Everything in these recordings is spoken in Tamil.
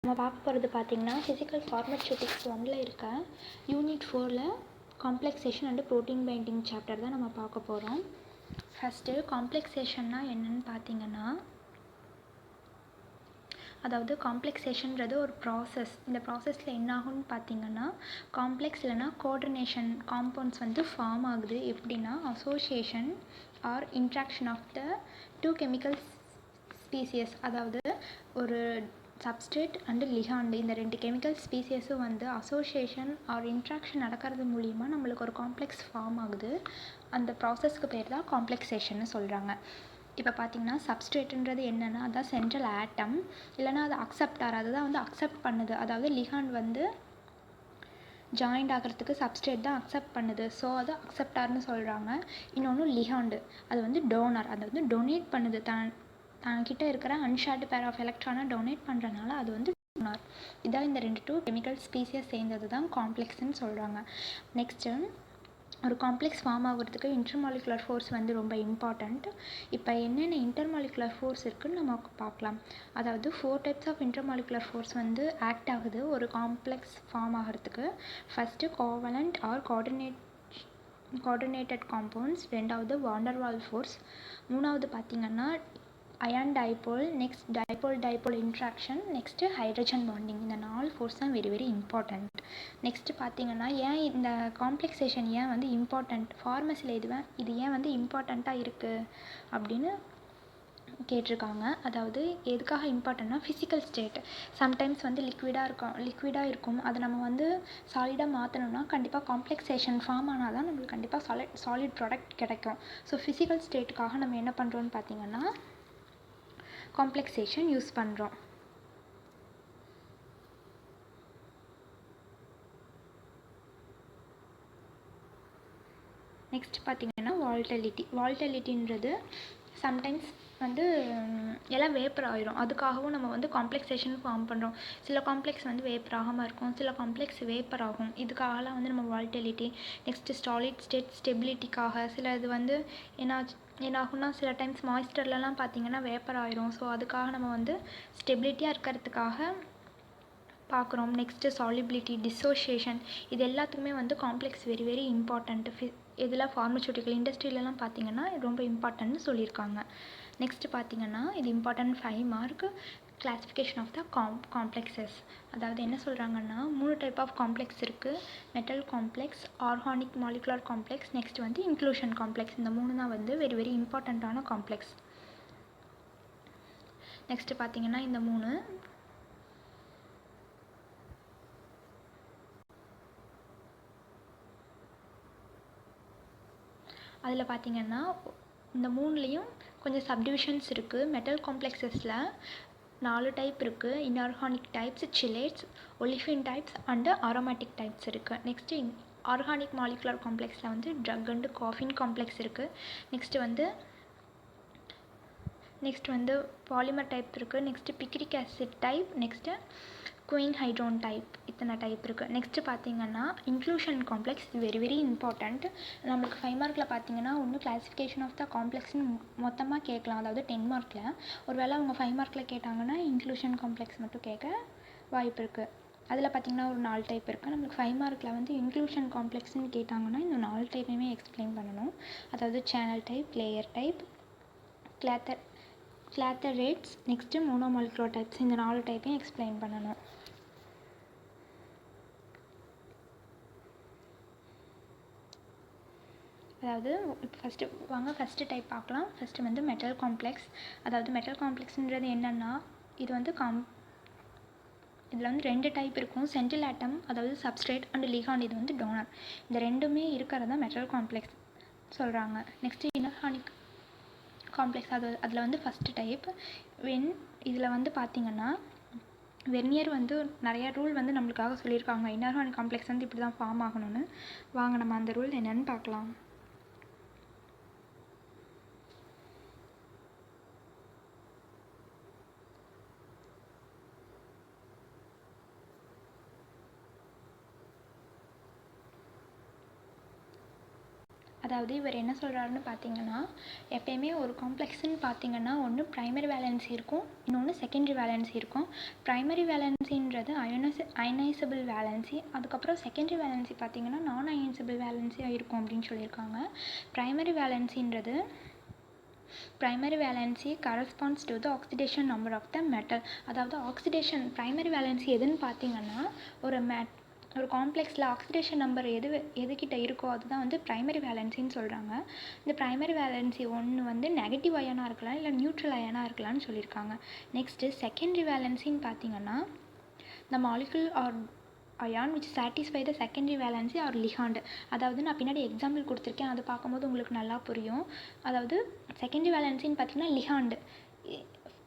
நம்ம பார்க்க போகிறது பார்த்திங்கன்னா ஃபிசிக்கல் ஃபார்மசூட்டிக்ஸ் 1ல் இருக்க யூனிட் 4ல் complexation and protein binding chapter தான் நம்ம பார்க்க போகிறோம். ஃபஸ்ட்டு காம்ப்ளெக்சேஷன்னா என்னென்னு பார்த்திங்கன்னா, அதாவது காம்ப்ளெக்சேஷன்றது ஒரு ப்ராசஸ். இந்த ப்ராசஸில் என்ன ஆகும்னு பார்த்திங்கன்னா, காம்ப்ளெக்ஸ் இல்லைனா கோஆர்டினேஷன் காம்பவுண்ட்ஸ் வந்து ஃபார்ம் ஆகுது. எப்படின்னா association or interaction of the two chemical species, அதாவது ஒரு சப்ஸ்ட்ரேட் அண்டு லிகாண்ட் இந்த 2 கெமிக்கல் ஸ்பீசியஸும் வந்து அசோசியேஷன் ஆர் இன்ட்ராக்ஷன் நடக்கிறது மூலிமா நம்மளுக்கு ஒரு காம்ப்ளெக்ஸ் ஃபார்ம் ஆகுது. அந்த ப்ராசஸ்க்கு பேர் தான் காம்ப்ளெக்சேஷன்னு சொல்கிறாங்க. இப்போ பார்த்திங்கன்னா சப்ஸ்ட்ரேட்டுன்றது என்னென்னா, அதுதான் சென்ட்ரல் ஆட்டம், இல்லைனா அது அக்செப்டார், அதுதான் வந்து அக்செப்ட் பண்ணுது. அதாவது லிகாண்ட் வந்து ஜாயிண்ட் ஆகிறதுக்கு சப்ஸ்ட்ரேட் தான் அக்செப்ட் பண்ணுது. ஸோ அது அக்செப்டார்னு சொல்கிறாங்க. இன்னொன்று லிகாண்டு, அது வந்து டோனர், அது வந்து டொனேட் பண்ணுது. தன்கிட்ட இருக்கிற அன்ஷேர்டு பேர் ஆஃப் எலக்ட்ரானை டொனேட் பண்ணுறனால அது வந்து டோனார். இதான் இந்த 2 கெமிக்கல் ஸ்பீசியஸ் சேர்ந்தது தான் காம்ப்ளெக்ஸ்ன்னு சொல்கிறாங்க. நெக்ஸ்ட்டு ஒரு காம்ப்ளெக்ஸ் ஃபார்ம் ஆகிறதுக்கு இன்டர்மாலிகுலர் ஃபோர்ஸ் வந்து ரொம்ப இம்பார்ட்டண்ட். இப்போ என்னென்ன இன்டர்மாலிகுலர் ஃபோர்ஸ் இருக்குதுன்னு நம்ம பார்க்கலாம். அதாவது 4 டைப்ஸ் ஆஃப் இன்டர்மாலிகுலர் ஃபோர்ஸ் வந்து ஆக்ட் ஆகுது ஒரு காம்ப்ளெக்ஸ் ஃபார்ம் ஆகிறதுக்கு. First covalent or coordinated compounds, ரெண்டாவது வாண்டர்வால் ஃபோர்ஸ், மூணாவது பார்த்திங்கன்னா ion dipole, next dipole interaction, next hydrogen bonding. இந்த 4 ஃபோர்ஸ் தான் வெரி இம்பார்ட்டண்ட். நெக்ஸ்ட்டு பார்த்திங்கன்னா ஏன் இந்த காம்ப்ளெக்சேஷன் ஏன் வந்து இம்பார்ட்டண்ட், ஃபார்மஸியில் இது ஏன் வந்து இம்பார்ட்டண்ட்டாக இருக்குது அப்படின்னு கேட்டிருக்காங்க. அதாவது எதுக்காக இம்பார்ட்டண்ட்னா ஃபிசிக்கல் ஸ்டேட் சம்டைம்ஸ் வந்து லிக்விடாக இருக்கும். அதை நம்ம வந்து சாலிடாக மாற்றணும்னா கண்டிப்பாக காம்ப்ளெக்சேஷன் ஃபார்ம் ஆனால் தான் நம்மளுக்கு கண்டிப்பாக சாலிட் ப்ராடக்ட் கிடைக்கும். ஸோ ஃபிசிக்கல் ஸ்டேட்டுக்காக நம்ம என்ன பண்ணுறோன்னு பார்த்திங்கன்னா காம்ப்ளெக்சேஷன் யூஸ் பண்ணுறோம். நெக்ஸ்ட் பார்த்திங்கன்னா வால்டலிட்டின்றது சம்டைம்ஸ் வந்து எல்லாம் வேப்பர் ஆயிரும். அதுக்காகவும் நம்ம வந்து காம்ப்ளெக்சேஷன் ஃபார்ம் பண்ணுறோம். சில காம்ப்ளெக்ஸ் வந்து வேப்பர் ஆகாமல் இருக்கும், சில காம்ப்ளெக்ஸ் வேப்பர் ஆகும். இதுக்காகலாம் வந்து நம்ம வால்டலிட்டி. நெக்ஸ்ட்டு சாலிட் ஸ்டேட் ஸ்டெபிலிட்டிக்காக சில இது வந்து என்னாகும்னா சில டைம்ஸ் மாய்ஸ்டர்லலாம் பார்த்திங்கன்னா வேப்பர் ஆயிரும். ஸோ அதுக்காக நம்ம வந்து ஸ்டெபிலிட்டியாக இருக்கிறதுக்காக பார்க்குறோம். நெக்ஸ்ட்டு சாலிபிலிட்டி, டிஸோசியேஷன், இது எல்லாத்துக்குமே வந்து காம்ப்ளெக்ஸ் வெரி இம்பார்ட்டண்ட். இதில் ஃபார்மசூட்டிக்கல் இண்டஸ்ட்ரியிலலாம் பார்த்திங்கன்னா ரொம்ப இம்பார்ட்டன்ட்னு சொல்லியிருக்காங்க. நெக்ஸ்ட்டு பார்த்திங்கன்னா இது important 5 mark classification of the complexes. அதாவது என்ன சொல்கிறாங்கன்னா 3 டைப் ஆஃப் காம்ப்ளெக்ஸ் இருக்குது. Metal complex, organic molecular complex, next வந்து இன்க்ளூஷன் காம்ப்ளெக்ஸ். இந்த 3 தான் வந்து வெரி இம்பார்ட்டண்ட்டான காம்ப்ளெக்ஸ். நெக்ஸ்ட்டு பார்த்திங்கன்னா இந்த 3 அதில் பார்த்திங்கன்னா இந்த 3லேயும் கொஞ்சம் சப்டிவிஷன்ஸ் இருக்குது. மெட்டல் காம்ப்ளெக்ஸஸில் 4 டைப் இருக்குது. Inorganic types, chelates, olefin types and aromatic types இருக்குது. நெக்ஸ்ட்டு ஆர்கானிக் மாலிகுலர் காம்ப்ளெக்ஸில் வந்து ட்ரக் அண்டு காஃபின் காம்ப்ளெக்ஸ் இருக்குது. நெக்ஸ்ட் வந்து பாலிமர் டைப் இருக்குது. Next picric acid type, next quinhydrone type, இத்தனை டைப் இருக்குது. நெக்ஸ்ட்டு பார்த்திங்கன்னா இன்க்ளூஷன் காம்ப்ளெக்ஸ் வெரி இம்பார்ட்டண்ட். நம்மளுக்கு 5 மார்க்கில் பார்த்திங்கன்னா ஒன்று கிளாசிஃபிகேஷன் ஆஃப் த காம்ப்ளெக்ஸ்னு மொத்தமாக கேட்கலாம், அதாவது 10 மார்க்கில். ஒருவேளை அவங்க 5 மார்க்கில் கேட்டாங்கன்னா இன்க்ளூஷன் காம்ப்ளெக்ஸ் மட்டும் கேட்க வாய்ப்பு இருக்குது. அதில் பார்த்திங்கன்னா ஒரு 4 டைப் இருக்குது. நம்மளுக்கு 5 மார்க்கில் வந்து இன்க்ளூஷன் காம்ப்ளெக்ஸ்னு கேட்டாங்கன்னா இந்த 4 டைப்பையுமே எக்ஸ்பிளைன் பண்ணணும். அதாவது channel type, layer type, clathrates, next monomolecular types, இந்த 4 டைப்பையும் எக்ஸ்பிளைன் பண்ணணும். அதாவது ஃபஸ்ட்டு டைப் பார்க்கலாம். ஃபஸ்ட்டு வந்து மெட்டல் காம்ப்ளெக்ஸ். அதாவது மெட்டல் காம்ப்ளெக்ஸ்ன்றது என்னென்னா, இது வந்து இதில் வந்து 2 டைப் இருக்கும். சென்ட்ரல் ஆட்டம், அதாவது சப்ஸ்ட்ரேட் அண்ட் லிகாண்ட், இது வந்து டோனர். இந்த 2மே இருக்கிறது தான் மெட்டல் காம்ப்ளெக்ஸ் சொல்கிறாங்க. நெக்ஸ்ட்டு இன்ஆர்கானிக் காம்ப்ளெக்ஸ், அதில் வந்து ஃபஸ்ட்டு டைப் இதில் வந்து பார்த்திங்கன்னா வெர்னியர் வந்து நிறையா ரூல் வந்து நம்மளுக்காக சொல்லியிருக்காங்க. இன்ஆர்கானிக் காம்ப்ளெக்ஸ் வந்து இப்படி தான் ஃபார்ம் ஆகணும்னு. வாங்க நம்ம அந்த ரூல் என்னென்னு பார்க்கலாம். அதாவது இவர் என்ன சொல்கிறாருன்னு பார்த்தீங்கன்னா, எப்பயுமே ஒரு காம்ப்ளெக்ஸ்ன்னு பார்த்தீங்கன்னா ஒன்று ப்ரைமரி வேலன்சி இருக்கும், இன்னொன்று செகண்டரி வேலன்சி இருக்கும். ப்ரைமரி வேலன்சின்றது அயனைசபிள் வேலன்சி, அதுக்கப்புறம் செகண்டரி வேலன்சி பார்த்தீங்கன்னா நான் அயனைசபிள் வேலன்சியாக இருக்கும் அப்படின்னு சொல்லியிருக்காங்க. Primary valency corresponds to the oxidation number of the metal. அதாவது ஆக்சிடேஷன் ப்ரைமரி வேலன்சி எதுன்னு பார்த்தீங்கன்னா ஒரு காம்ப்ளெக்ஸில் ஆக்சிடேஷன் நம்பர் எதுக்கிட்ட இருக்கோ அதுதான் வந்து ப்ரைமரி வேலன்சின்னு சொல்கிறாங்க. இந்த ப்ரைமரி வேலன்சி ஒன்று வந்து நெகட்டிவ் அயனாக இருக்கலாம், இல்லை நியூட்ரல் அயனாக இருக்கலாம்னு சொல்லியிருக்காங்க. நெக்ஸ்ட்டு செகண்டரி வேலன்சின்னு பார்த்தீங்கன்னா the molecule or ion which satisfy the secondary valency or ligand. அதாவது நான் பின்னாடி எக்ஸாம்பிள் கொடுத்துருக்கேன், அது பார்க்கும்போது உங்களுக்கு நல்லா புரியும். அதாவது செகண்டரி வேலன்சின்னு பார்த்தீங்கன்னா லிகாண்டு,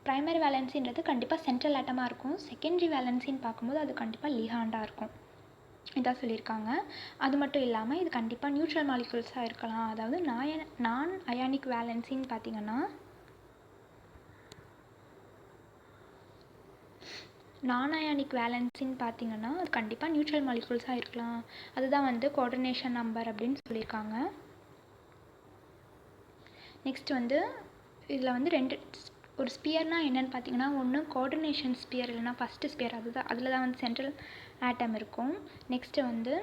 ப்ரைமரி வேலன்சின்றது கண்டிப்பாக சென்ட்ரல் ஆட்டமாக இருக்கும், செகண்டரி வேலன்சின்னு பார்க்கும்போது அது கண்டிப்பாக லிகாண்டாக இருக்கும். இதான் சொல்லியிருக்காங்க. அது மட்டும் இல்லாமல் இது கண்டிப்பாக நியூட்ரல் மாலிகுல்ஸாக இருக்கலாம். அதாவது நான் அயானிக் வேலன்சின்னு பார்த்தீங்கன்னா நான் அயானிக் வேலன்சின்னு பார்த்தீங்கன்னா அது கண்டிப்பாக நியூட்ரல் மாலிகுல்ஸாக இருக்கலாம். அதுதான் வந்து கோஆர்டினேஷன் நம்பர் அப்படின்னு சொல்லியிருக்காங்க. நெக்ஸ்ட் வந்து இதில் வந்து ஒரு ஸ்பியர்னால் என்னென்னு பார்த்தீங்கன்னா ஒன்று கோஆர்டினேஷன் ஸ்பியர் இல்லைனா ஃபஸ்ட்டு ஸ்பியர், அதில் தான் வந்து சென்ட்ரல் ஆட்டம் இருக்கும். நெக்ஸ்ட்டு வந்து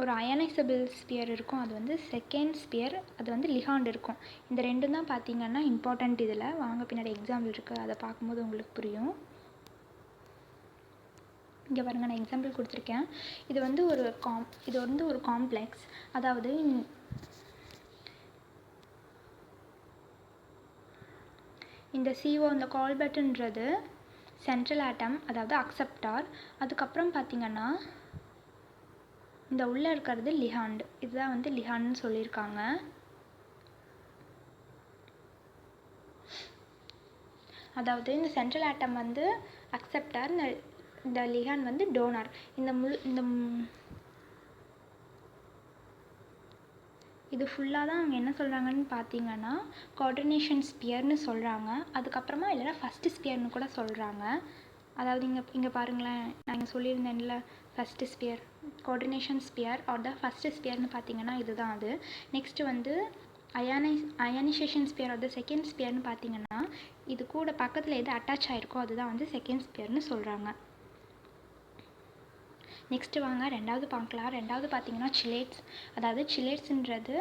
ஒரு அயனைசபிள் ஸ்பியர் இருக்கும், அது வந்து செகண்ட் ஸ்பியர், அது வந்து லிகாண்ட் இருக்கும். இந்த ரெண்டும் தான் பார்த்தீங்கன்னா இம்பார்ட்டண்ட். இதில் வாங்க பின்னாடி எக்ஸாம்பிள் இருக்குது, அதை பார்க்கும்போது உங்களுக்கு புரியும். இங்கே பாருங்கள், நான் எக்ஸாம்பிள் கொடுத்துருக்கேன். இது வந்து ஒரு காம்ப்ளெக்ஸ். அதாவது இந்த CO இந்த கால்பர்ட்ன்றது சென்ட்ரல் ஆட்டம், அதாவது அக்செப்டார். அதுக்கப்புறம் பார்த்தீங்கன்னா இந்த உள்ளே இருக்கிறது லிகாண்ட், இதுதான் வந்து லிகாண்ட்னு சொல்லியிருக்காங்க. அதாவது இந்த சென்ட்ரல் ஆட்டம் வந்து அக்செப்டார், இந்த லிகாண்ட் வந்து டோனார். இது ஃபுல்லாக தான் அவங்க என்ன சொல்கிறாங்கன்னு பார்த்தீங்கன்னா கோஆர்டினேஷன் ஸ்பியர்னு சொல்கிறாங்க. அதுக்கப்புறமா இல்லைனா ஃபஸ்ட்டு ஸ்பியர்னு கூட சொல்கிறாங்க. அதாவது இங்கே பாருங்களேன், நான் இங்கே சொல்லியிருந்தேன்ல first sphere, coordination sphere or the first ஸ்பியர்னு பார்த்தீங்கன்னா இதுதான் அது. நெக்ஸ்ட்டு வந்து ionization sphere or the second ஸ்பியர்னு பார்த்தீங்கன்னா இது கூட பக்கத்தில் எது அட்டாச் ஆகிருக்கோ அதுதான் வந்து செகண்ட் ஸ்பியர்னு சொல்கிறாங்க. நெக்ஸ்ட்டு வாங்க ரெண்டாவது பார்க்கலாம். ரெண்டாவது பார்த்தீங்கன்னா சிலேட்ஸ். அதாவது சிலேட்ஸுன்றது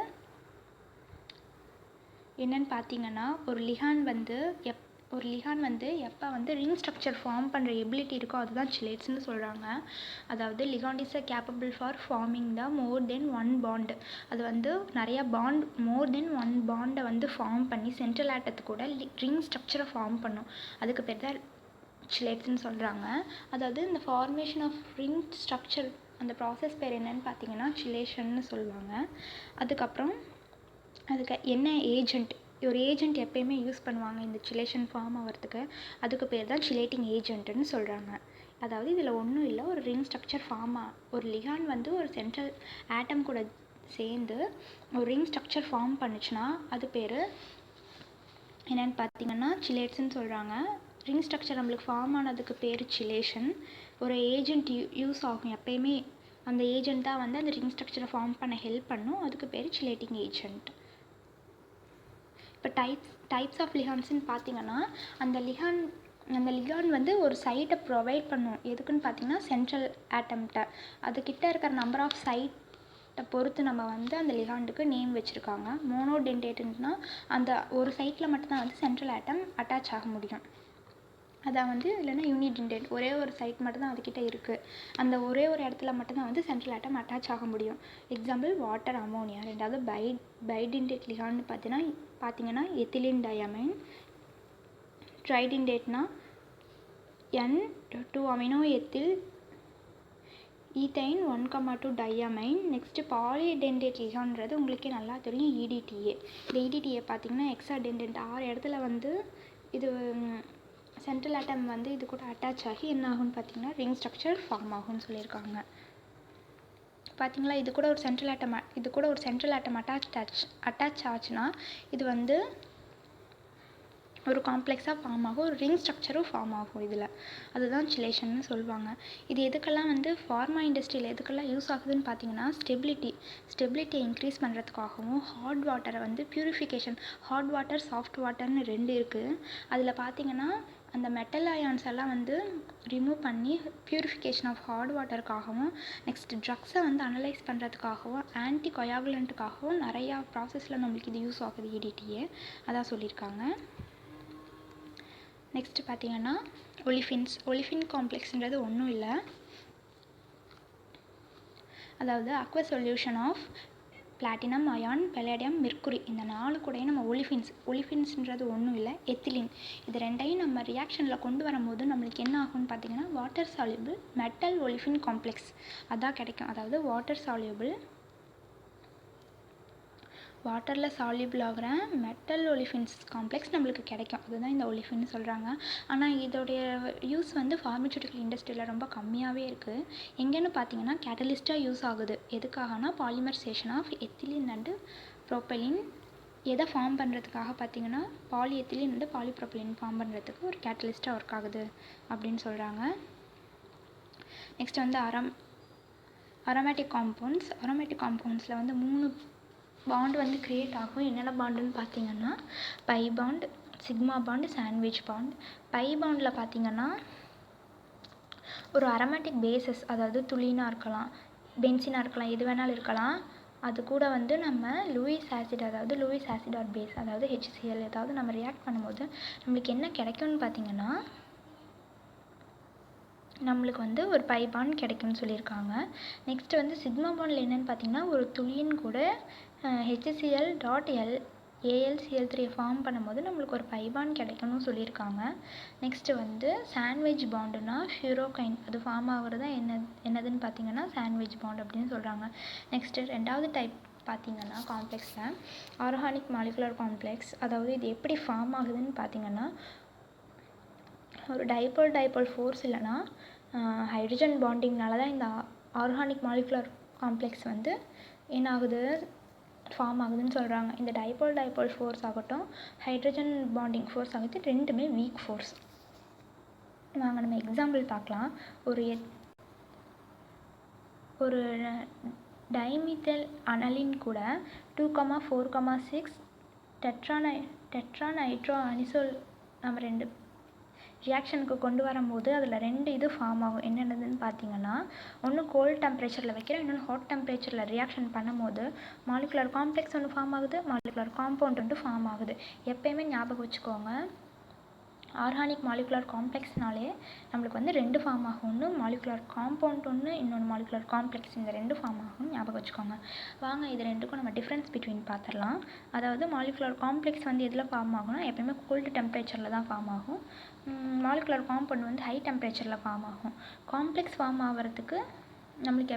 என்னென்னு பார்த்தீங்கன்னா ஒரு லிகாண்ட் வந்து எப்போ வந்து ரிங் ஸ்ட்ரக்சர் ஃபார்ம் பண்ணுற எபிலிட்டி இருக்கோ அதுதான் சிலேட்ஸ்னு சொல்கிறாங்க. அதாவது ligand is capable for farming the more then one bond. அது வந்து நிறையா மோர் தென் ஒன் பாண்டை வந்து ஃபார்ம் பண்ணி சென்ட்ரல் ஆட்டத்து கூட ரிங் ஸ்ட்ரக்சரை ஃபார்ம் பண்ணும். அதுக்கு பேர் தான் சிலேட்ஸ்னு சொல்கிறாங்க. அதாவது இந்த ஃபார்மேஷன் ஆஃப் ரிங் ஸ்ட்ரக்சர் அந்த ப்ராசஸ் பேர் என்னன்னு பார்த்தீங்கன்னா சிலேஷன்னு சொல்லுவாங்க. அதுக்கப்புறம் அதுக்கு என்ன ஏஜெண்ட், ஒரு ஏஜெண்ட் எப்பயுமே யூஸ் பண்ணுவாங்க இந்த சிலேஷன் ஃபார்ம் ஆகிறதுக்கு, அதுக்கு பேர் தான் சிலேட்டிங் ஏஜென்ட்டுன்னு சொல்கிறாங்க. அதாவது இதில் ஒன்றும் இல்லை, ஒரு ரிங் ஸ்ட்ரக்சர் ஒரு லிகாண்ட் வந்து ஒரு சென்ட்ரல் ஆட்டம் கூட சேர்ந்து ஒரு ரிங் ஸ்ட்ரக்சர் ஃபார்ம் பண்ணுச்சுன்னா அது பேர் என்னென்னு பார்த்தீங்கன்னா சிலேட்ஸ்ன்னு சொல்கிறாங்க. ரிங் ஸ்ட்ரக்சர் நம்மளுக்கு ஃபார்ம் ஆனதுக்கு பேர் சிலேஷன். ஒரு ஏஜெண்ட் யூஸ் ஆகும் எப்பயுமே, அந்த ஏஜெண்ட் தான் வந்து அந்த ரிங் ஸ்ட்ரக்சரை ஃபார்ம் பண்ண ஹெல்ப் பண்ணும், அதுக்கு பேர் சிலேட்டிங் ஏஜெண்ட். இப்போ டைப்ஸ் ஆஃப் லிகாண்ட்ஸ்ன்னு பார்த்தீங்கன்னா அந்த லிகாண்ட் வந்து ஒரு சைட்டை ப்ரொவைட் பண்ணும். எதுக்குன்னு பார்த்தீங்கன்னா சென்ட்ரல் ஆட்டம்கிட்ட, அதுக்கிட்ட இருக்கிற நம்பர் ஆஃப் சைட்டை பொறுத்து நம்ம வந்து அந்த லிகாண்டுக்கு நேம் வச்சுருக்காங்க. மோனோடென்டேட்னா அந்த ஒரு சைட்டில் மட்டும்தான் வந்து சென்ட்ரல் ஆட்டம் அட்டாச் ஆக முடியும். அதான் வந்து இல்லைன்னா யூனிடென்டேட், ஒரே ஒரு சைட் மட்டும்தான் அதுக்கிட்ட இருக்குது, அந்த ஒரே ஒரு இடத்துல மட்டும்தான் வந்து சென்ட்ரல் ஆட்டம் அட்டாச் ஆக முடியும். Example water, ammonia. ரெண்டாவது பைடென்டேட் லிகாண்ட் பார்த்தீங்கன்னா எத்திலின் டயமைன். ட்ரைடென்டேட்னா N2 amino ethyl ethane 1,2 diamine. Next polydentate லிகாண்ட்றது உங்களுக்கே நல்லா தெரியும், EDTA. இந்த EDTA பார்த்தீங்கன்னா எக்ஸாடென்டேட் 6 இடத்துல வந்து இது சென்ட்ரல் ஆட்டம் வந்து இது கூட அட்டாச் ஆகி என்ன ஆகும்னு பார்த்தீங்கன்னா ரிங் ஸ்ட்ரக்சர் ஃபார்ம் ஆகும்னு சொல்லியிருக்காங்க. பார்த்தீங்களா, இது கூட ஒரு சென்ட்ரல் ஆட்டம் அட்டாச் ஆச்சுன்னா இது வந்து ஒரு காம்ப்ளெக்ஸாக ஃபார்ம் ஆகும், ஒரு ரிங் ஸ்ட்ரக்சரும் ஃபார்ம் ஆகும் இதில். அதுதான் சிலேஷன்னு சொல்லுவாங்க. இது எதுக்கெல்லாம் வந்து ஃபார்மா இண்டஸ்ட்ரியில் எதுக்கெல்லாம் யூஸ் ஆகுதுன்னு பார்த்தீங்கன்னா, ஸ்டெபிலிட்டியை இன்க்ரீஸ் பண்ணுறதுக்காகவும், ஹாட் வாட்டரை வந்து பியூரிஃபிகேஷன், ஹாட் வாட்டர் சாஃப்ட் வாட்டர்னு 2 இருக்குது. அதில் பார்த்தீங்கன்னா அந்த மெட்டல் அயான்ஸ் எல்லாம் வந்து ரிமூவ் பண்ணி பியூரிஃபிகேஷன் ஆஃப் ஹாட் வாட்டருக்காகவும், நெக்ஸ்ட் ட்ரக்ஸை வந்து அனலைஸ் பண்ணுறதுக்காகவும், ஆன்டி கொயாகுலண்ட்டுக்காகவும் நிறையா ப்ராசஸில் நம்மளுக்கு இது யூஸ் ஆகுது EDTA. அதான் சொல்லியிருக்காங்க. நெக்ஸ்ட்டு பார்த்தீங்கன்னா ஒலிஃபின் காம்ப்ளெக்ஸ்ன்றது ஒன்றும் இல்லை, அதாவது aqueous solution of platinum, iron, palladium, mercury இந்த 4 கூடயும் நம்ம ஒலிஃபின்ஸ்ன்றது ஒன்றும் இல்லை, எத்திலின். இது 2ஐயும் நம்ம ரியாக்ஷனில் கொண்டு வரும்போது நம்மளுக்கு என்ன ஆகும்னு பார்த்தீங்கன்னா வாட்டர் சால்யூபிள் மெட்டல் ஒலிஃபின் காம்ப்ளெக்ஸ் அதான் கிடைக்கும். அதாவது வாட்டரில் சால்யூபிள் ஆகிற மெட்டல் ஒலிஃபின்ஸ் காம்ப்ளெக்ஸ் நம்மளுக்கு கிடைக்கும். அதுதான் இந்த ஒலிஃபின்னு சொல்கிறாங்க. ஆனால் இதோடைய யூஸ் வந்து ஃபார்மசூட்டிக்கல் இண்டஸ்ட்ரியில் ரொம்ப கம்மியாகவே இருக்குது. எங்கேன்னு பார்த்தீங்கன்னா கேட்டலிஸ்ட்டாக யூஸ் ஆகுது. எதுக்காகனா பாலிமரைசேஷன் ஆஃப் எத்திலின் அண்டு ப்ரோப்பைலின். எதை ஃபார்ம் பண்ணுறதுக்காக பார்த்தீங்கன்னா பாலிஎத்திலின் வந்து பாலிப்ரோப்பைலின் ஃபார்ம் பண்ணுறதுக்கு ஒரு கேட்டலிஸ்ட்டாக ஒர்க் ஆகுது அப்படின்னு சொல்கிறாங்க. நெக்ஸ்ட் வந்து அரோமேட்டிக் காம்பவுண்ட்ஸில் வந்து 3 பாண்ட் வந்து க்ரியேட் ஆகும். என்னென்ன பாண்டுன்னு பார்த்தீங்கன்னா pi bond, sigma bond, sandwich bond. Pi பாண்டில் பார்த்தீங்கன்னா ஒரு அரோமேட்டிக் பேசஸ், அதாவது துளினாக இருக்கலாம், பென்சினாக இருக்கலாம், எது வேணாலும் இருக்கலாம். அது கூட வந்து நம்ம லூயிஸ் ஆசிட் ஆர் பேஸ், அதாவது HCl ஏதாவது நம்ம ரியாக்ட் பண்ணும்போது நம்மளுக்கு என்ன கிடைக்கும்னு பார்த்தீங்கன்னா நம்மளுக்கு வந்து ஒரு பை பாண்ட் கிடைக்கும்னு சொல்லியிருக்காங்க. நெக்ஸ்ட் வந்து சிக்மா பாண்டில் என்னென்னு பார்த்தீங்கன்னா ஒரு துளியின் கூட HCl.AlCl3 ஃபார்ம் பண்ணும்போது நம்மளுக்கு ஒரு பை பாண்ட் கிடைக்கணும்னு சொல்லியிருக்காங்க. நெக்ஸ்ட்டு வந்து சாண்ட்விச் பாண்டுனா ஃபியூரோகைன் அது ஃபார்ம் ஆகுறது என்னதுன்னு பார்த்தீங்கன்னா சாண்ட்விச் பாண்ட் அப்படின்னு சொல்கிறாங்க. நெக்ஸ்ட்டு 2வது டைப் பார்த்தீங்கன்னா காம்ப்ளெக்ஸில் ஆர்கானிக் மாலிகுலர் காம்ப்ளெக்ஸ். அதாவது இது எப்படி ஃபார்ம் ஆகுதுன்னு பார்த்தீங்கன்னா ஒரு டைபோல் ஃபோர்ஸ் இல்லைனா ஹைட்ரஜன் பாண்டிங்னால தான் இந்த ஆர்கானிக் மாலிகுலர் காம்ப்ளெக்ஸ் வந்து என்ன ஆகுது ஃபார்ம் ஆகுதுன்னு சொல்கிறாங்க. இந்த டைபோல் ஃபோர்ஸ் ஆகட்டும், ஹைட்ரஜன் பாண்டிங் ஃபோர்ஸ் ஆகட்டும், 2மே வீக் ஃபோர்ஸ். வாங்க நம்ம எக்ஸாம்பிள் பார்க்கலாம். ஒரு டைமித்தல் அனலின் கூட 2,4,6 டெட்ராநைட்ரோ அனிசோல் நம்ம 2 ரியாக்ஷனுக்கு கொண்டு வரும்போது அதில் 2 இது ஃபார்ம் ஆகும். என்னென்னதுன்னு பார்த்தீங்கன்னா ஒன்று கோல்ட் டெம்பரேச்சரில் வைக்கிறோம், இன்னொன்று ஹாட் டெம்பரேச்சரில் ரியாக்ஷன் பண்ணும்போது மாலிகுலர் காம்ப்ளெக்ஸ் ஒன்று ஃபார்ம் ஆகுது, மாலிகுலர் காம்பவுண்ட் ஒன்று ஃபார்ம் ஆகுது. எப்பயுமே ஞாபகம் வச்சுக்கோங்க, ஆர்கானிக் மாலிகுலர் காம்ப்ளெக்ஸ்னாலே நம்மளுக்கு வந்து 2 ஃபார்ம் ஆகும். ஒன்று மாலிகுலர் காம்பவுண்ட் ஒன்று, இன்னொன்று மாலிகுலர் காம்ப்ளெக்ஸ். இந்த 2 ஃபார்ம் ஆகும், ஞாபகம் வச்சுக்கோங்க. வாங்க இது 2க்கும் நம்ம டிஃப்ரென்ஸ் பிட்வீன் பார்த்துடலாம். அதாவது மாலிகுலர் காம்ப்ளெக்ஸ் வந்து எதில் ஃபார்ம் ஆகும்னா எப்பயுமே கோல்டு டெம்பரேச்சரில் தான் ஃபார்ம் ஆகும். மாலிகுலர் காம்பவுண்ட் வந்து ஹை டெம்பரேச்சரில் ஃபார்ம் ஆகும். காம்ப்ளெக்ஸ் ஃபார்ம் ஆகிறதுக்கு நம்மளுக்கு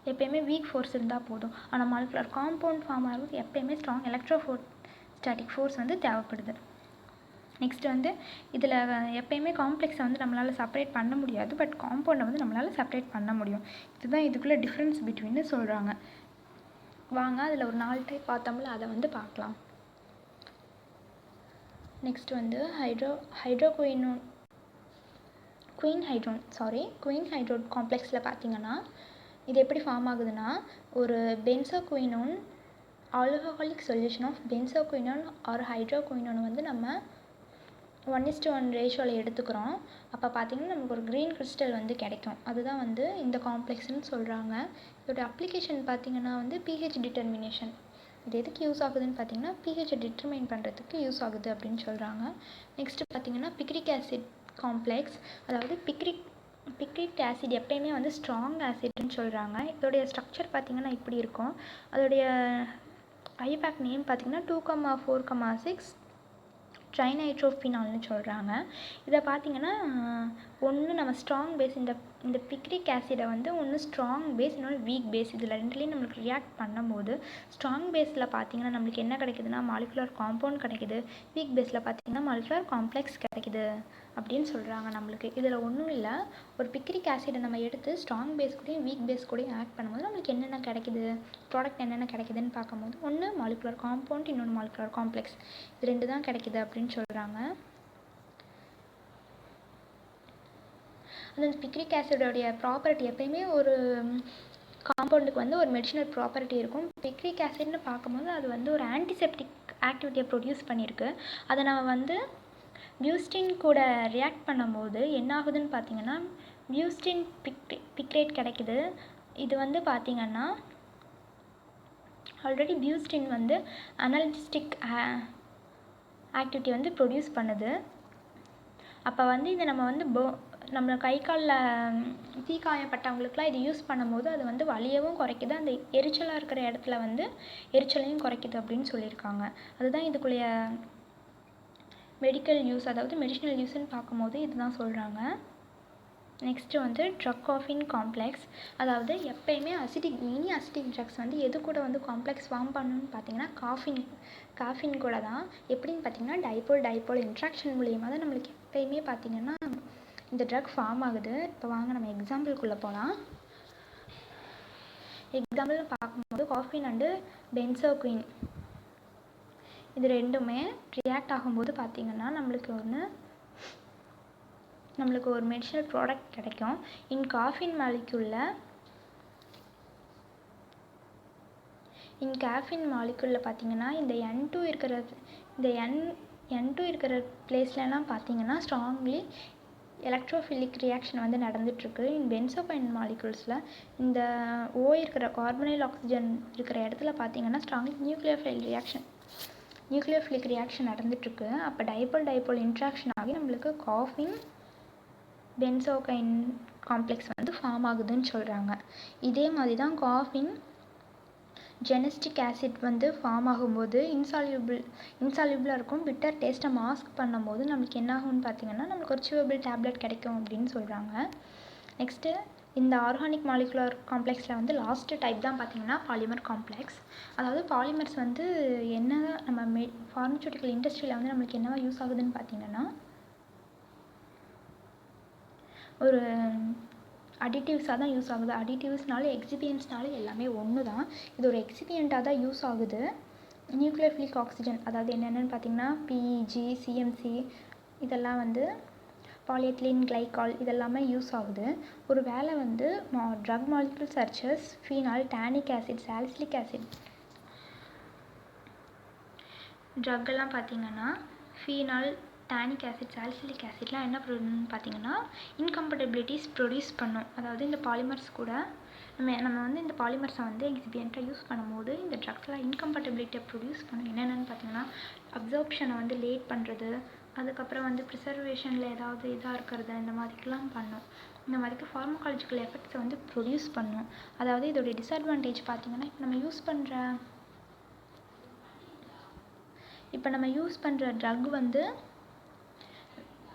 எப்பயுமே வீக் ஃபோர்ஸ் இருந்தால் போதும். ஆனால் மாலிகுலர் காம்பவுண்ட் ஃபார்ம் ஆகிறதுக்கு எப்பயுமே ஸ்ட்ராங் எலக்ட்ரோஸ்டாட்டிக் ஃபோர்ஸ் வந்து தேவைப்படுது. நெக்ஸ்ட் வந்து இதில் எப்பயுமே காம்ப்ளெக்ஸை வந்து நம்மளால் செப்பரேட் பண்ண முடியாது, பட் காம்பவுண்டை வந்து நம்மளால் செப்பரேட் பண்ண முடியும். இதுதான் இதுக்குள்ளே டிஃப்ரென்ஸ் பிட்வீன்னு சொல்கிறாங்க. வாங்க அதில் ஒரு 4 டைப் பார்த்தோம்ல, அதை வந்து பார்க்கலாம். நெக்ஸ்ட் வந்து குயின் ஹைட்ரோன் காம்ப்ளெக்ஸில் பார்த்தீங்கன்னா இது எப்படி ஃபார்ம் ஆகுதுன்னா ஒரு பென்சோகுயினோன் ஆல்கஹாலிக் சொல்யூஷன் ஆஃப் பென்சோகுயினோன் ஆர் ஹைட்ரோகுயினோன் வந்து நம்ம 1:1 ரேஷியோவில் எடுத்துக்கிறோம். அப்போ பார்த்தீங்கன்னா நமக்கு ஒரு க்ரீன் கிறிஸ்டல் வந்து கிடைக்கும். அதுதான் வந்து இந்த காம்ப்ளெக்ஸ்ன்னு சொல்கிறாங்க. இதோட அப்ளிகேஷன் பார்த்தீங்கன்னா வந்து pH டிட்டர்மினேஷன். இது எதுக்கு யூஸ் ஆகுதுன்னு பார்த்தீங்கன்னா pH டிட்டர்மைன் பண்ணுறதுக்கு யூஸ் ஆகுது அப்படின்னு சொல்கிறாங்க. நெக்ஸ்ட்டு பார்த்தீங்கன்னா பிக்ரிக் ஆசிட் காம்ப்ளெக்ஸ். அதாவது பிக்ரிக் ஆசிட் எப்பயுமே வந்து ஸ்ட்ராங் ஆசிட்னு சொல்கிறாங்க. இதோடைய ஸ்ட்ரக்சர் பார்த்திங்கன்னா இப்படி இருக்கும். அதோடைய ஐபேக் நேம் பார்த்திங்கன்னா 2,4,6 ட்ரைநைட்ரோஃபினால்னு சொல்கிறாங்க. இதை பார்த்திங்கன்னா ஒன்று நம்ம ஸ்ட்ராங் பேஸ் இந்த பிக்ரிக் ஆசிடை வந்து ஒன்று ஸ்ட்ராங் பேஸ் இன்னொன்று வீக் பேஸ் இதில் ரெண்டுலேயும் நம்மளுக்கு ரியாக்ட் பண்ணும்போது ஸ்ட்ராங் பேஸில் பார்த்திங்கன்னா நம்மளுக்கு என்ன கிடைக்குதுன்னா மாலிகுலர் காம்பவுண்ட் கிடைக்குது, வீக் பேஸில் பார்த்திங்கன்னா மாலிகுலர் காம்ப்ளெக்ஸ் கிடைக்குது அப்படின்னு சொல்கிறாங்க. நம்மளுக்கு இதில் ஒன்றும் இல்லை, ஒரு பிக்ரிக் ஆசிடை நம்ம எடுத்து ஸ்ட்ராங் பேஸ் கூடயும் வீக் பேஸ் கூடயும் ஆட் பண்ணும்போது நம்மளுக்கு என்னென்ன கிடைக்குது, ப்ராடக்ட் என்னென்ன கிடைக்குதுன்னு பார்க்கும்போது ஒன்று மாலிகுலர் காம்பவுண்ட், இன்னொன்று மாலிகுலர் காம்ப்ளெக்ஸ், இது ரெண்டு தான் கிடைக்குது அப்படின்னு சொல்கிறாங்க. அந்த பிக்ரிக் ஆசிடோடைய ப்ராப்பர்ட்டி எப்பயுமே ஒரு காம்பவுண்டுக்கு வந்து ஒரு மெடிசினல் ப்ராப்பர்ட்டி இருக்கும். பிக்ரிக் ஆசிட்னு பார்க்கும்போது அது வந்து ஒரு ஆன்டிசெப்டிக் ஆக்டிவிட்டியை ப்ரொடியூஸ் பண்ணியிருக்கு. அதை நம்ம வந்து பியூஸ்டின் கூட ரியாக்ட் பண்ணும்போது என்ன ஆகுதுன்னு பார்த்தீங்கன்னா பியூஸ்டின் பிக்ரேட் கிடைக்குது. இது வந்து பார்த்திங்கன்னா ஆல்ரெடி பியூஸ்டின் வந்து அனல்ஜிஸ்டிக் ஆக்டிவிட்டி வந்து ப்ரொடியூஸ் பண்ணுது. அப்போ வந்து இதை நம்ம வந்து நம்ம கை காலில் தீக்காயப்பட்டவங்களுக்குலாம் இது யூஸ் பண்ணும்போது அது வந்து வலியவும் குறைக்குது, அந்த எரிச்சலாக இருக்கிற இடத்துல வந்து எரிச்சலையும் குறைக்குது அப்படின்னு சொல்லியிருக்காங்க. அதுதான் இதுக்குள்ளே மெடிக்கல் யூஸ், அதாவது மெடிசினல் யூஸ்ன்னு பார்க்கும்போது இதுதான் சொல்கிறாங்க. நெக்ஸ்ட்டு வந்து ட்ரக்கோஃபின் காம்ப்ளெக்ஸ், அதாவது எப்பயுமே எனி அசிட்டிக் ட்ரக்ஸ் வந்து எது கூட வந்து காம்ப்ளெக்ஸ் ஃபார்ம் பண்ணணும்னு பார்த்தீங்கன்னா காஃபின் கூட தான். எப்படின்னு பார்த்தீங்கன்னா டைபோல் இன்ட்ராக்ஷன் மூலியமாக தான் நம்மளுக்கு எப்பயுமே பார்த்தீங்கன்னா இந்த ட்ரக் ஃபார்ம் ஆகுது. இப்போ வாங்க நம்ம எக்ஸாம்பிள்குள்ளே போகலாம். எக்ஸாம்பிள் பார்க்கும்போது காஃபின் அண்டு பென்சோக்வின் இது ரெண்டுமே ரியாக்ட் ஆகும்போது பார்த்திங்கன்னா நம்மளுக்கு ஒரு மெடிசினல் ப்ராடக்ட் கிடைக்கும். காஃபின் மாலிக்யூலில் பார்த்திங்கன்னா இந்த N2 இருக்கிற பிளேஸ்லலாம் பார்த்திங்கன்னா ஸ்ட்ராங்லி எலக்ட்ரோஃபிலிக் ரியாக்ஷன் வந்து நடந்துகிட்ருக்கு. பென்சோகைன் மாலிகூல்ஸில் இந்த O இருக்கிற கார்பனைல் ஆக்சிஜன் இருக்கிற இடத்துல பார்த்திங்கன்னா ஸ்ட்ராங்லி நியூக்ளியோஃபிலிக் ரியாக்ஷன் நடந்துகிட்ருக்கு. அப்போ டைபோல் இன்ட்ராக்ஷன் ஆகி நம்மளுக்கு காஃபின் பென்சோகைன் காம்ப்ளெக்ஸ் வந்து ஃபார்ம் ஆகுதுன்னு சொல்கிறாங்க. இதே மாதிரி தான் காஃபின் ஜெனஸ்டிக் ஆசிட் வந்து ஃபார்ம் ஆகும்போது இன்சால்யூபிளாக இருக்கும். பிட்டர் டேஸ்ட்டை மாஸ்க் பண்ணும்போது நம்மளுக்கு என்ன ஆகும்னு பார்த்திங்கன்னா நம்மளுக்கு ஒரு சியூவபிள் டேப்லெட் கிடைக்கும் அப்படின்னு சொல்கிறாங்க. நெக்ஸ்ட்டு இந்த ஆர்கானிக் மாலிகுலர் காம்ப்ளெக்ஸில் வந்து லாஸ்ட்டு டைப் தான் பார்த்திங்கன்னா பாலிமர் காம்ப்ளெக்ஸ். அதாவது பாலிமர்ஸ் வந்து என்ன நம்ம ஃபார்மசூட்டிக்கல் இண்டஸ்ட்ரியில் வந்து நம்மளுக்கு என்னவா யூஸ் ஆகுதுன்னு பார்த்திங்கன்னா ஒரு அடிட்டிவ்ஸாக தான் யூஸ் ஆகுது. அடிட்டிவ்ஸ்னாலும் எக்ஸிபியன்ஸ்னாலும் எல்லாமே ஒன்று தான். இது ஒரு எக்ஸிபியண்ட்டாக தான் யூஸ் ஆகுது. நியூக்ளியோஃபிலிக் ஆக்சிஜன் அதாவது என்னென்னு பார்த்திங்கன்னா PEG, CMC இதெல்லாம் வந்து பாலிஎத்திலீன் கிளைகால் இதெல்லாமே யூஸ் ஆகுது. ஒரு வேளை வந்து ட்ரக் மாலிகுல் சர்ச்சஸ் phenol, tannic acid, salicylic acid ட்ரக்கெல்லாம் பார்த்திங்கன்னா ஃபீனால், டானிக் ஆசிட், சாலிசிலிக் ஆசிட்லாம் என்ன பண்ணணும்னு பார்த்திங்கன்னா இன்கம்பேட்டபிலிட்டிஸ் ப்ரொடியூஸ் பண்ணும். அதாவது இந்த பாலிமர்ஸ் கூட நம்ம வந்து இந்த பாலிமர்ஸை வந்து எக்ஸிபியண்ட்டாக யூஸ் பண்ணும்போது இந்த ட்ரக்ஸ்லாம் இன்கம்பேட்டபிலிட்டியை ப்ரொடியூஸ் பண்ணும். என்னென்னு பார்த்திங்கன்னா அப்சார்ப்ஷனை வந்து லேட் பண்ணுறது, அதுக்கப்புறம் வந்து ப்ரிசர்வேஷனில் ஏதாவது இதாக இருக்கிறது, இந்த மாதிரிக்கெலாம் பண்ணும். இந்த மாதிரிக்கு ஃபார்மகாலஜிக்கல் எஃபெக்ட்ஸை வந்து ப்ரொடியூஸ் பண்ணும். அதாவது இதோடைய டிஸ்அட்வான்டேஜ் பார்த்திங்கன்னா இப்போ நம்ம யூஸ் பண்ணுற ட்ரக் வந்து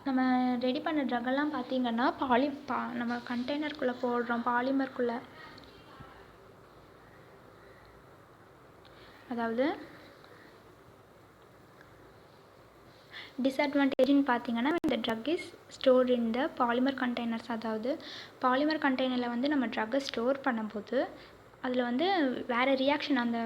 நம்ம ரெடி பண்ண ட்ரக்கெல்லாம் பார்த்திங்கன்னா நம்ம கண்டெய்னருக்குள்ளே போடுறோம் பாலிமருக்குள்ளே. அதாவது டிஸ்அட்வான்டேஜ்னு பார்த்திங்கன்னா இந்த drug is stored in the polymer containers. அதாவது பாலிமர் கண்டெய்னரில் வந்து நம்ம ட்ரக்கை ஸ்டோர் பண்ணும்போது அதில் வந்து வேறு ரியாக்ஷன் அந்த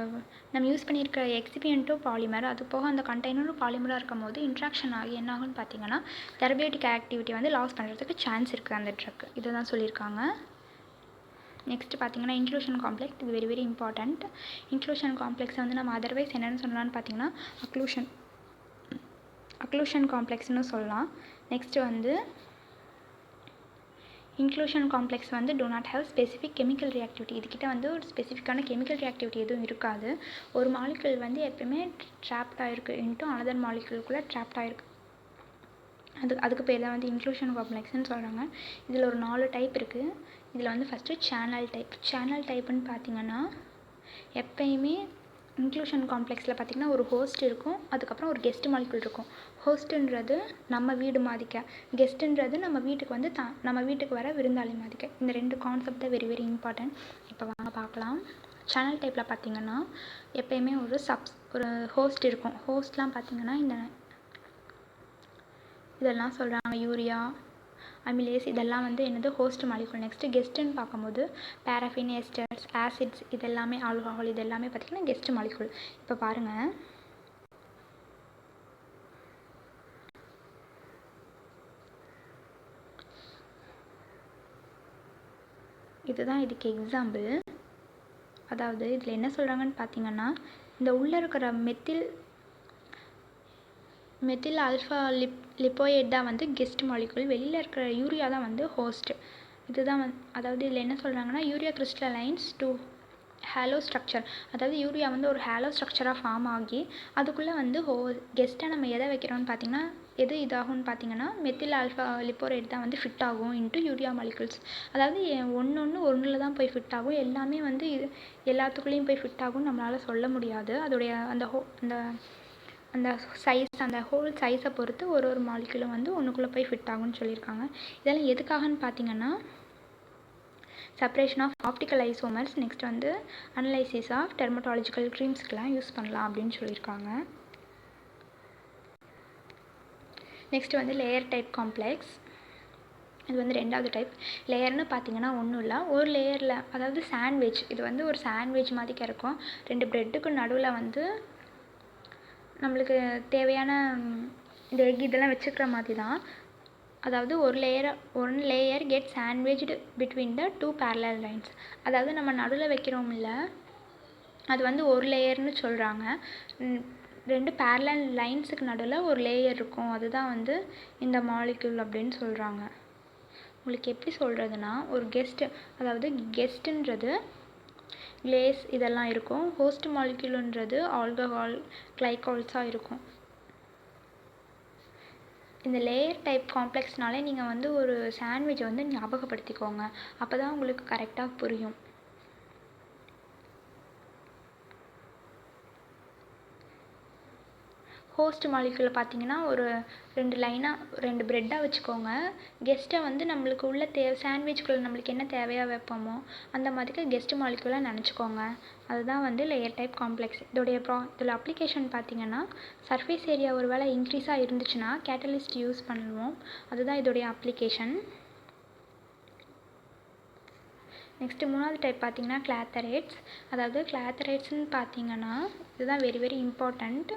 நம்ம யூஸ் பண்ணியிருக்க எக்ஸிபியண்ட்டும் பாலிமர், அது போக அந்த கண்டெய்னரும் பாலிமராக இருக்கும் போது இன்ட்ராக்ஷன் ஆகி என்ன ஆகுன்னு பார்த்திங்கன்னா தெரபியூட்டிக் ஆக்டிவிட்டி வந்து லாஸ் பண்ணுறதுக்கு சான்ஸ் இருக்குது அந்த ட்ரக். இதை தான் சொல்லியிருக்காங்க. நெக்ஸ்ட்டு பார்த்திங்கன்னா இன்க்ளூஷன் காம்ப்ளெக்ஸ், இது வெரி இம்பார்ட்டண்ட். இன்க்ளூஷன் காம்ப்ளெக்ஸை வந்து நம்ம அதர்வைஸ் என்னென்னு சொல்லலாம்னு பார்த்திங்கன்னா அக்ளூஷன் காம்ப்ளெக்ஸ்னு சொல்லலாம். நெக்ஸ்ட்டு வந்து இன்க்ளூஷன் காம்ப்ளெக்ஸ் வந்து do not have specific chemical reactivity. இதுக்கிட்ட வந்து ஒரு ஸ்பெசிஃபிக்கான கெமிக்கல் ரியாக்டிவிட்டி எதுவும் இருக்காது. ஒரு மாலிகுல் வந்து எப்பயுமே ட்ராப்ட் ஆகிருக்கு இன்ட்டு அனதர் மாலிகுலுக்குள்ளே ட்ராப்ட் ஆகிருக்கு. அதுக்கு பேர் தான் வந்து இன்க்ளூஷன் காம்ப்ளெக்ஸ்ன்னு சொல்கிறாங்க. இதில் ஒரு 4 டைப் இருக்குது. இதில் வந்து ஃபஸ்ட்டு சேனல் டைப்புன்னு பார்த்திங்கன்னா எப்பயுமே இன்க்ளூஷன் காம்ப்ளெக்ஸில் பார்த்திங்கன்னா ஒரு ஹோஸ்ட் இருக்கும், அதுக்கப்புறம் ஒரு கெஸ்ட் மாலிகுல் இருக்கும். ஹோஸ்ட்டுன்றது நம்ம வீடு மாதிக்க, கெஸ்ட்டுன்றது நம்ம வீட்டுக்கு வந்து நம்ம வீட்டுக்கு வர விருந்தாளி மாதிக்க. இந்த 2 கான்செப்ட் தான் வெரி வெரி இம்பார்ட்டன்ட். இப்போ வாங்க பார்க்கலாம். சேனல் டைப்பில் பார்த்திங்கன்னா எப்போயுமே ஒரு ஹோஸ்ட் இருக்கும். ஹோஸ்ட்லாம் பார்த்திங்கன்னா இதெல்லாம் சொல்கிறாங்க, யூரியா, அமிலேஸ், இதெல்லாம் வந்து என்னது ஹோஸ்ட் மாலிகுல். நெக்ஸ்ட்டு கெஸ்ட்டுன்னு பார்க்கும்போது பேராஃபின், எஸ்டர்ஸ், ஆசிட்ஸ், இதெல்லாமே ஆல்கஹால், இதெல்லாமே பார்த்திங்கன்னா கெஸ்ட் மாலிகுல். இப்போ பாருங்கள், இதுதான் இதுக்கு எக்ஸாம்பிள். அதாவது இதில் என்ன சொல்கிறாங்கன்னு பார்த்தீங்கன்னா, இந்த உள்ளே இருக்கிற மெத்தில் ஆல்ஃபா லிப்போயேட் தான் வந்து கெஸ்ட் மாலிகுல், வெளியில் இருக்கிற யூரியா தான் வந்து ஹோஸ்ட். இதுதான் அதாவது இதில் என்ன சொல்கிறாங்கன்னா, யூரியா கிறிஸ்டலைன்ஸ் டு ஹேலோ ஸ்ட்ரக்சர். அதாவது யூரியா வந்து ஒரு ஹேலோ ஸ்ட்ரக்சராக ஃபார்ம் ஆகி அதுக்குள்ளே வந்து கெஸ்ட்டாக நம்ம எதை வைக்கிறோம்னு பார்த்தீங்கன்னா எது இதாகும்னு பார்த்தீங்கன்னா மெத்தில் ஆல்ஃபா லிப்போரேட் தான் வந்து ஃபிட் ஆகும் இன்ட்டு யூரியா மாலிகுல்ஸ். அதாவது ஒன்றில் தான் போய் ஃபிட் ஆகும், எல்லாமே வந்து எல்லாத்துக்குள்ளேயும் போய் ஃபிட் ஆகும்னு நம்மளால் சொல்ல முடியாது. அதோடைய அந்த சைஸ், அந்த ஹோல் சைஸை பொறுத்து ஒரு மாலிகுலும் வந்து ஒன்றுக்குள்ளே போய் ஃபிட் ஆகும்னு சொல்லியிருக்காங்க. இதெல்லாம் எதுக்காகன்னு பார்த்தீங்கன்னா separation of optical isomers, next வந்து அனலைசிஸ் ஆஃப் டெர்மட்டாலஜிக்கல் க்ரீம்ஸ்க்கெலாம் யூஸ் பண்ணலாம் அப்படின்னு சொல்லியிருக்காங்க. நெக்ஸ்ட் வந்து லேயர் டைப் காம்ப்ளெக்ஸ். இது வந்து 2வது டைப். லேயர்னு பார்த்தீங்கன்னா ஒன்றும் இல்லை, ஒரு லேயரில் அதாவது சாண்ட்விச், இது வந்து ஒரு சாண்ட்விச் மாதிரி இருக்கும். 2 ப்ரெட்டுக்கு நடுவில் வந்து நம்மளுக்கு தேவையான இந்த எக் இதெல்லாம் வச்சுக்கிற மாதிரி தான். அதாவது ஒரு layer get sandwiched between the 2 parallel lines. அதாவது நம்ம நடுவில் வைக்கிறோம்ல, அது வந்து ஒரு லேயர்னு சொல்கிறாங்க. 2 parallel லைன்ஸுக்கு நடுவில் ஒரு லேயர் இருக்கும், அதுதான் வந்து இந்த மாலிகுல் அப்படின்னு சொல்கிறாங்க. உங்களுக்கு எப்படி சொல்கிறதுனா, ஒரு அதாவது கெஸ்ட்டுன்றது கிளேஸ் இதெல்லாம் இருக்கும், ஹோஸ்ட் மாலிகுல்ன்றது ஆல்கஹால், கிளைகால்ஸாக இருக்கும். இந்த லேயர் டைப் காம்ப்ளெக்ஸ்னாலே நீங்கள் வந்து ஒரு சாண்ட்விச்சை வந்து ஞாபகப்படுத்திக்கோங்க, அப்போ தான் உங்களுக்கு கரெக்டாக புரியும். ஹோஸ்ட் மாலிகுலில் பார்த்தீங்கன்னா ஒரு 2 ப்ரெட்டாக வச்சுக்கோங்க. கெஸ்ட்டை வந்து நம்மளுக்கு உள்ள சாண்ட்விச்குள்ளே நம்மளுக்கு என்ன தேவையாக வைப்போமோ அந்த மாதிரிக்கு கெஸ்ட் மாலிகுலாக நினச்சிக்கோங்க. அதுதான் வந்து லேயர் டைப் காம்ப்ளெக்ஸ். இதில் அப்ளிகேஷன் பார்த்தீங்கன்னா சர்ஃபேஸ் ஏரியா ஒரு வேளை இன்க்ரீஸாக இருந்துச்சுன்னா கேட்டலிஸ்ட் யூஸ் பண்ணுவோம், அதுதான் இதோடைய அப்ளிகேஷன். நெக்ஸ்ட்டு 3வது டைப் பார்த்தீங்கன்னா கிளாத்தரேட்ஸ். அதாவது கிளாத்தரேட்ஸ்ன்னு பார்த்தீங்கன்னா இதுதான் வெரி வெரி இம்பார்ட்டண்ட்.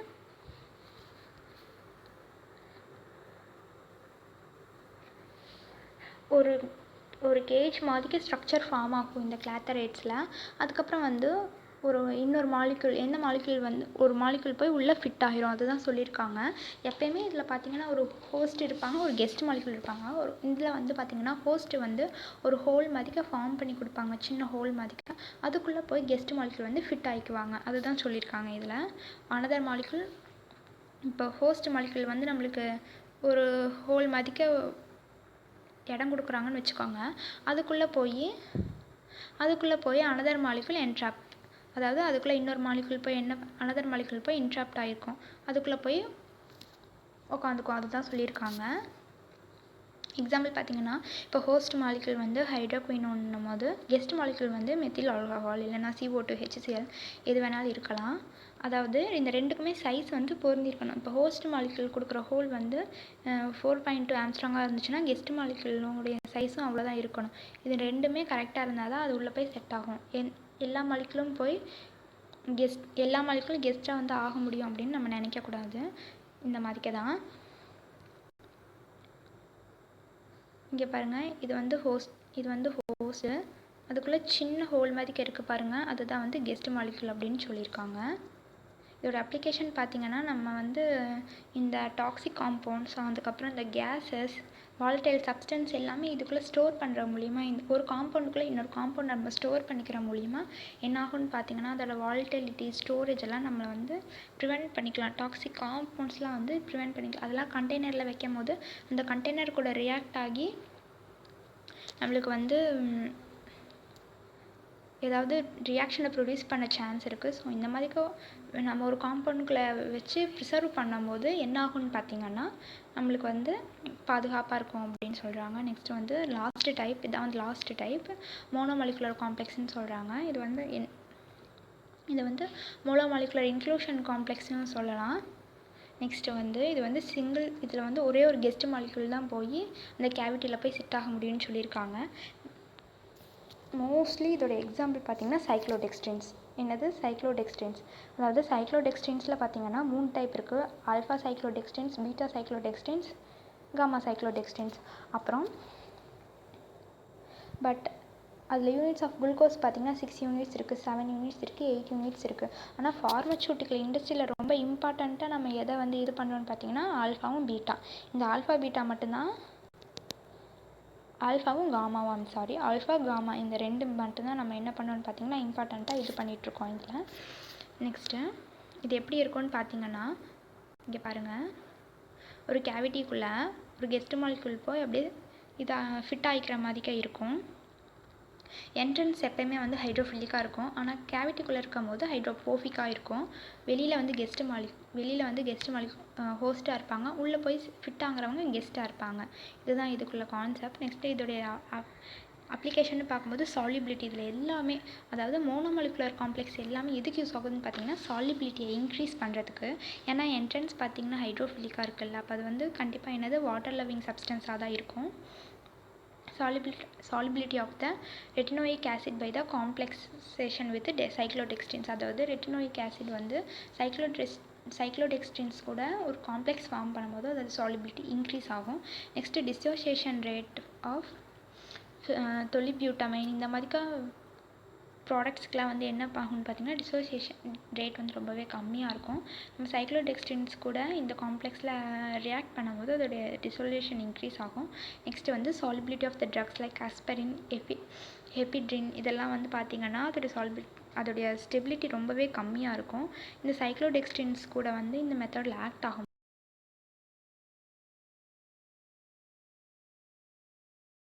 ஒரு கேஜ் மாதிரிக்கு ஸ்ட்ரக்சர் ஃபார்ம் ஆகும் இந்த கிளாத்தரேட்ஸில். அதுக்கப்புறம் வந்து இன்னொரு மாலிகுல், எந்த மாலிகுல் வந்து ஒரு மாலிகுல் போய் உள்ளே ஃபிட் ஆகிரும், அதுதான் சொல்லியிருக்காங்க. எப்போயுமே இதில் பார்த்தீங்கன்னா ஒரு ஹோஸ்ட் இருப்பாங்க, ஒரு கெஸ்ட் மாலிகுல் இருப்பாங்க. இதில் வந்து பார்த்திங்கன்னா ஹோஸ்ட்டு வந்து ஒரு ஹோல் மாதிரிக்க ஃபார்ம் பண்ணி கொடுப்பாங்க, சின்ன ஹோல் மாதிரிக்க, அதுக்குள்ளே போய் கெஸ்ட் மாலிகுல் வந்து ஃபிட் ஆகிக்குவாங்க, அதுதான் சொல்லியிருக்காங்க. இதில் அனதர் மாலிகுல், இப்போ ஹோஸ்ட் மாலிகுல் வந்து நம்மளுக்கு ஒரு ஹோல் மாதிரிக்க இடம் கொடுக்குறாங்கன்னு வச்சுக்கோங்க, அதுக்குள்ளே போய் அனதர் மாலிகுல் என்ட்ராப்ட், அதாவது அதுக்குள்ளே இன்னொரு மாலிகுல் போய் அனதர் மாலிகுல் போய் இன்ட்ராப்ட் ஆகிருக்கும், அதுக்குள்ளே போய் உட்காந்துக்கும், அதுதான் சொல்லியிருக்காங்க. எக்ஸாம்பிள் பார்த்தீங்கன்னா இப்போ ஹோஸ்ட் மாலிகுல் வந்து ஹைட்ரோகுயினோன்னும் போது கெஸ்ட் மாலிகுல் வந்து மெத்தில் ஆல்கஹால் இல்லைனா CO2 HCl எது வேணாலும் இருக்கலாம். அதாவது இந்த 2க்குமே சைஸ் வந்து பொருந்திருக்கணும். இப்போ ஹோஸ்ட் மாலிகுல் கொடுக்குற ஹோல் வந்து 4.2 ஆம்ஸ்ட்ராங்காக இருந்துச்சுன்னா கெஸ்ட் மாலிகுலுடைய சைஸும் அவ்வளோதான் இருக்கணும். இது 2மே கரெக்டாக இருந்தால் தான் அது உள்ளே போய் செட் ஆகும். எல்லா மாலிகுலும் கெஸ்ட்டாக வந்து ஆக முடியும் அப்படின்னு நம்ம நினைக்கக்கூடாது. இந்த மாதிரிக்க தான் இங்கே பாருங்கள், இது வந்து ஹோஸ்ட்டு, அதுக்குள்ளே சின்ன ஹோல் மாதிரிக்க இருக்குது பாருங்கள், அதுதான் வந்து கெஸ்ட் மாலிகுல் அப்படின்னு சொல்லியிருக்காங்க. இதோட அப்ளிகேஷன் பார்த்திங்கன்னா நம்ம வந்து இந்த டாக்ஸிக் காம்பவுண்ட்ஸ், அதுக்கப்புறம் இந்த கேஸஸ், வாலடைல் சப்ஸ்டன்ஸ் எல்லாமே இதுக்குள்ளே ஸ்டோர் பண்ணுற மூலிமா, இந்த ஒரு காம்பவுண்டுக்குள்ளே இன்னொரு காம்பவுண்ட் நம்ம ஸ்டோர் பண்ணிக்கிற மூலிமா என்ன ஆகும்னு பார்த்திங்கன்னா அதோட வாலட்டிலிட்டி, ஸ்டோரேஜ் எல்லாம் நம்மளை வந்து ப்ரிவெண்ட் பண்ணிக்கலாம். டாக்ஸிக் காம்பவுண்ட்ஸ்லாம் வந்து ப்ரிவெண்ட் பண்ணிக்கலாம். அதெல்லாம் கண்டெய்னரில் வைக்கும் போது அந்த கண்டெய்னர் கூட ரியாக்ட் ஆகி நம்மளுக்கு வந்து ஏதாவது ரியாக்ஷனை ப்ரொடியூஸ் பண்ண சான்ஸ் இருக்குது. ஸோ இந்த மாதிரிக்கு நம்ம ஒரு காம்பவுண்டுக்குள்ளே வச்சு ப்ரிசர்வ் பண்ணும்போது என்ன ஆகும்னு பார்த்திங்கன்னா நம்மளுக்கு வந்து பாதுகாப்பாக இருக்கும் அப்படின்னு சொல்கிறாங்க. நெக்ஸ்ட்டு வந்து லாஸ்ட்டு டைப், இதான் வந்து லாஸ்ட்டு டைப் மோனோமாலிகுலர் காம்ப்ளெக்ஸ்னு சொல்கிறாங்க. இது வந்து மோனோமாலிகுலர் இன்க்ளூஷன் காம்ப்ளெக்ஸ்னு சொல்லலாம். நெக்ஸ்ட்டு வந்து இது வந்து இதில் வந்து ஒரே ஒரு கெஸ்ட் மாலிகுல் தான் போய் அந்த கேவிட்டியில் போய் செட் ஆக முடியும்னு சொல்லியிருக்காங்க. மோஸ்ட்லி இதோட எக்ஸாம்பிள் பார்த்திங்கன்னா சைக்ளோடெக்ஸ்ட்ரின்ஸ். என்னது சைக்ளோடெக்ஸ்ட்ரின்ஸ்? அதாவது சைக்ளோடெக்ஸ்ட்ரின்ஸில் பார்த்திங்கன்னா 3 டைப் இருக்குது. Alpha cyclodextrins, beta cyclodextrins, gamma cyclodextrins. அப்புறம் பட் அதில் யூனிட்ஸ் ஆஃப் குளுக்கோஸ் பார்த்திங்கன்னா 6 யூனிட்ஸ் இருக்குது, 7 யூனிட்ஸ் இருக்குது, 8 யூனிட்ஸ் இருக்குது. ஆனால் ஃபார்மசூட்டிக்கல் இண்டஸ்ட்ரியில் ரொம்ப இம்பார்ட்டண்ட்டாக நம்ம எதை வந்து இது பண்ணுறோன்னு பார்த்திங்கன்னா ஆல்ஃபாவும் பீட்டா. இந்த ஆல்ஃபா பீட்டா மட்டும்தான், ஆல்ஃபாவும் காமாவும் ஆல்ஃபா காமா இந்த 2 மட்டும்தான் நம்ம என்ன பண்ணோன்னு பார்த்திங்கன்னா இம்பார்ட்டண்ட்டாக இது பண்ணிகிட்ருக்கோம் இதில். நெக்ஸ்ட்டு இது எப்படி இருக்கும்னு பார்த்திங்கன்னா இங்கே பாருங்கள், ஒரு கேவிட்டிக்குள்ளே ஒரு கெஸ்ட் மாலிகுல் போய் அப்படியே இதாக ஃபிட் ஆகிக்கிற மாதிரிக்கே இருக்கும். என்ட்ரன்ஸ் எப்போயுமே வந்து ஹைட்ரோஃபிலிக்காக இருக்கும், ஆனால் கேவிட்டிக்குள்ளே இருக்கும் போது ஹைட்ரோபோஃபிக்காக இருக்கும். வெளியில் வந்து கெஸ்ட் மாலிகுல் ஹோஸ்ட்டாக இருப்பாங்க, உள்ளே போய் ஃபிட் ஆகிறவங்க கெஸ்ட்டாக இருப்பாங்க. இதுதான் இதுக்குள்ள கான்செப்ட். நெக்ஸ்ட்டு இதோடைய அப்ளிகேஷன் பார்க்கும்போது சால்யூபிலிட்டி இதில் எல்லாமே, அதாவது மோனோமாலிகுலர் காம்ப்ளெக்ஸ் எல்லாமே எதுக்கு யூஸ் ஆகுதுன்னு பார்த்தீங்கன்னா சால்யூபிலிட்டியை இன்க்ரீஸ் பண்ணுறதுக்கு. ஏன்னா என்ட்ரன்ஸ் பார்த்திங்கன்னா ஹைட்ரோஃபிலிக்காக இருக்குல்ல, அப்போ அது வந்து கண்டிப்பாக என்னது வாட்டர் லவ்விங் சப்ஸ்டன்ஸாக தான் இருக்கும். solubility of the retinoic acid by the complexation with cyclodextrins. அதாவது retinoic acid வந்து cyclodextrins கூட ஒரு காம்ப்ளெக்ஸ் ஃபார்ம் பண்ணும்போது அதோட சாலிபிலிட்டி இன்க்ரீஸ் ஆகும். நெக்ஸ்ட்டு டிசோசியேஷன் ரேட் ஆஃப் தொலிபியூட்டமைன் இந்த மாதிரிக்கா ப்ராடக்ட்ஸ்க்கெலாம் வந்து என்ன ஆகும்னு பார்த்திங்கன்னா டிசோசியேஷன் ரேட் வந்து ரொம்பவே கம்மியாக இருக்கும். நம்ம சைக்ளோடெக்ஸ்ட்ரின்ஸ் கூட இந்த காம்ப்ளெக்ஸில் ரியாக்ட் பண்ணும்போது அதோடைய டிசோலியேஷன் இன்க்ரீஸ் ஆகும். நெக்ஸ்ட்டு வந்து solubility of the drugs like aspirin, ephedrine இதெல்லாம் வந்து பார்த்திங்கன்னா அதோடைய ஸ்டெபிலிட்டி ரொம்பவே கம்மியாக இருக்கும். இந்த சைக்ளோடெக்ஸ்ட்ரின்ஸ் கூட வந்து இந்த மெத்தடில் ஆக்ட் ஆகும்